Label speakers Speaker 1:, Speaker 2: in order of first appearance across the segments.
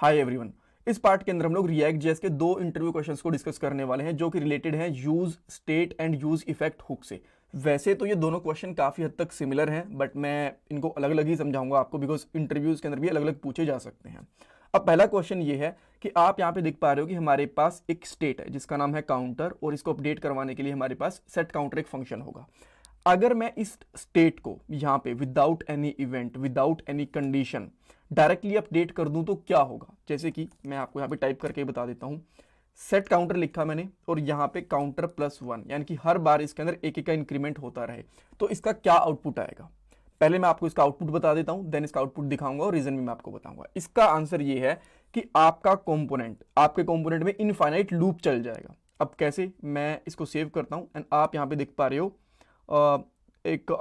Speaker 1: Hi everyone. इस part के अंदर हम लोग रिएक्ट जेएस के दो इंटरव्यू क्वेश्चंस को डिस्कस करने वाले हैं जो कि रिलेटेड हैं use state and use effect hook से। वैसे तो ये दोनों क्वेश्चन काफ़ी हद तक सिमिलर हैं, बट मैं इनको अलग अलग ही समझाऊंगा आपको, बिकॉज इंटरव्यूज के अंदर भी अलग अलग पूछे जा सकते हैं। अब पहला क्वेश्चन ये है कि आप यहाँ पे देख पा रहे हो कि हमारे पास एक स्टेट है जिसका नाम है काउंटर, और इसको अपडेट करवाने के लिए हमारे पास सेट काउंटर एक फंक्शन होगा। अगर मैं इस स्टेट को यहाँ पे without any event, without any condition directly update कर दूं तो क्या होगा, जैसे कि मैं आपको यहाँ पे टाइप करके बता देता हूँ। सेट काउंटर लिखा मैंने और यहाँ पे काउंटर +1, यानी कि हर बार इसके अंदर एक एक का इंक्रीमेंट होता रहे, तो इसका क्या आउटपुट आएगा। पहले मैं आपको इसका आउटपुट बता देता हूं, देन इसका आउटपुट दिखाऊंगा और रीजन भी मैं आपको बताऊंगा। इसका आंसर ये है कि आपका कंपोनेंट, आपके कंपोनेंट में इनफाइनाइट लूप चल जाएगा। अब कैसे, मैं इसको सेव करता हूं एंड आप यहां पे देख पा रहे हो एक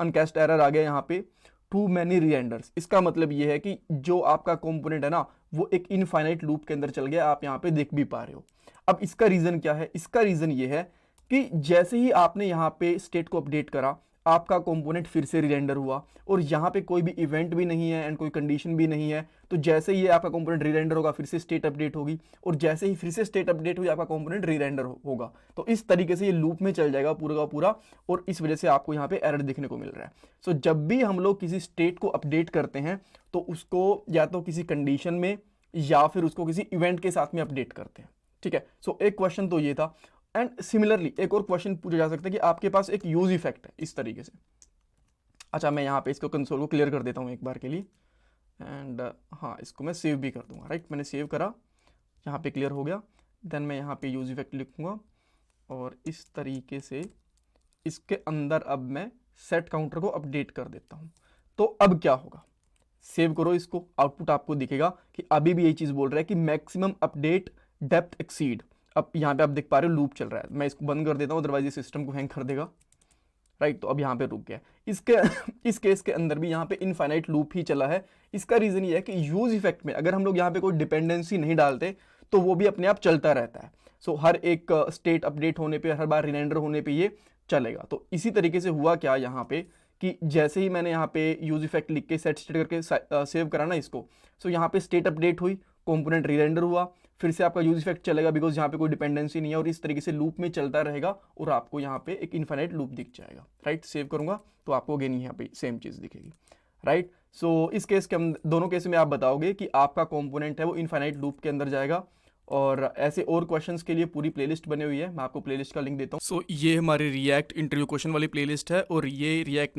Speaker 1: अनकैस्ट एरर आ गया यहाँ पे, टू मैनी रीरेंडर्स। इसका मतलब ये है कि जो आपका कंपोनेंट है ना वो एक इनफाइनाइट लूप के अंदर चल गया, आप यहाँ पे देख भी पा रहे हो। अब इसका रीजन क्या है, इसका रीजन ये है कि जैसे ही आपने यहाँ पे स्टेट को अपडेट करा, आपका कंपोनेंट फिर से रीरेंडर हुआ और यहाँ पे कोई भी इवेंट भी नहीं है एंड कोई कंडीशन भी नहीं है। तो जैसे ही आपका कंपोनेंट रीरेंडर होगा फिर से स्टेट अपडेट होगी, और जैसे ही फिर से स्टेट अपडेट हुई आपका कंपोनेंट रीरेंडर होगा। तो इस तरीके से ये लूप में चल जाएगा पूरा का पूरा, और इस वजह से आपको यहाँ पे एरर देखने को मिल रहा है। सो जब भी हम लोग किसी स्टेट को अपडेट करते हैं तो उसको या तो किसी कंडीशन में या फिर उसको किसी इवेंट के साथ में अपडेट करते हैं। ठीक है, सो एक क्वेश्चन तो ये था। एंड सिमिलरली एक और क्वेश्चन पूछा जा सकता है कि आपके पास एक यूज इफेक्ट है इस तरीके से। अच्छा, मैं यहाँ पे इसको कंसोल को क्लियर कर देता हूँ एक बार के लिए, एंड हाँ, इसको मैं सेव भी कर दूंगा। राइट, मैंने सेव करा, यहाँ पे क्लियर हो गया। देन मैं यहाँ पे यूज इफेक्ट लिखूंगा और इस तरीके से इसके अंदर अब मैं सेट काउंटर को अपडेट कर देता हूँ। तो अब क्या होगा, सेव करो इसको, आउटपुट आपको दिखेगा कि अभी भी यही चीज़ बोल रहा है कि मैक्सिमम अपडेट डेप्थ एक्सीड। अब यहाँ पे आप देख पा रहे हो लूप चल रहा है, मैं इसको बंद कर देता हूँ, अदरवाइज ये सिस्टम को हैंग कर देगा। राइट, तो अब यहाँ पे रुक गया। इसके इस केस के अंदर भी यहाँ पे इनफाइनाइट लूप ही चला है। इसका रीजन ये है कि यूज इफेक्ट में अगर हम लोग यहाँ पे कोई डिपेंडेंसी नहीं डालते तो वो भी अपने आप चलता रहता है। सो हर एक स्टेट अपडेट होने पे, हर बार रिमाइंडर होने पे ये चलेगा। तो इसी तरीके से हुआ क्या यहाँ पे कि जैसे ही मैंने यहाँ पे यूज इफेक्ट लिख के सेट स्टेट करके सेव करा ना इसको, सो यहाँ पे स्टेट अपडेट हुई, कंपोनेंट रीरेंडर हुआ, फिर से आपका यूज इफेक्ट चलेगा बिकॉज यहाँ पे कोई डिपेंडेंसी नहीं है, और इस तरीके से लूप में चलता रहेगा और आपको यहाँ पे एक इनफाइनाइट लूप दिख जाएगा। राइट, सेव करूंगा तो आपको अगेन यहाँ पे सेम चीज दिखेगी। राइट, सो इस केस के दोनों केस में आप बताओगे कि आपका कंपोनेंट है वो इनफाइनाइट लूप के अंदर जाएगा। और ऐसे और क्वेश्चंस के लिए पूरी प्लेलिस्ट बनी हुई है, मैं आपको प्लेलिस्ट का लिंक देता हूँ। सो ये हमारे रिएक्ट इंटरव्यू क्वेश्चन वाली प्लेलिस्ट है, और ये रिएक्ट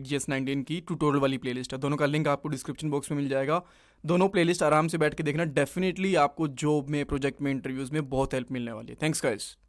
Speaker 1: जेएस 19 की ट्यूटोरियल वाली प्लेलिस्ट है। दोनों का लिंक आपको डिस्क्रिप्शन बॉक्स में मिल जाएगा। दोनों प्लेलिस्ट आराम से बैठ के देखना, डेफिनेटली आपको जॉब में, प्रोजेक्ट में, इंटरव्यूज में बहुत हेल्प मिलने वाली है। Thanks guys.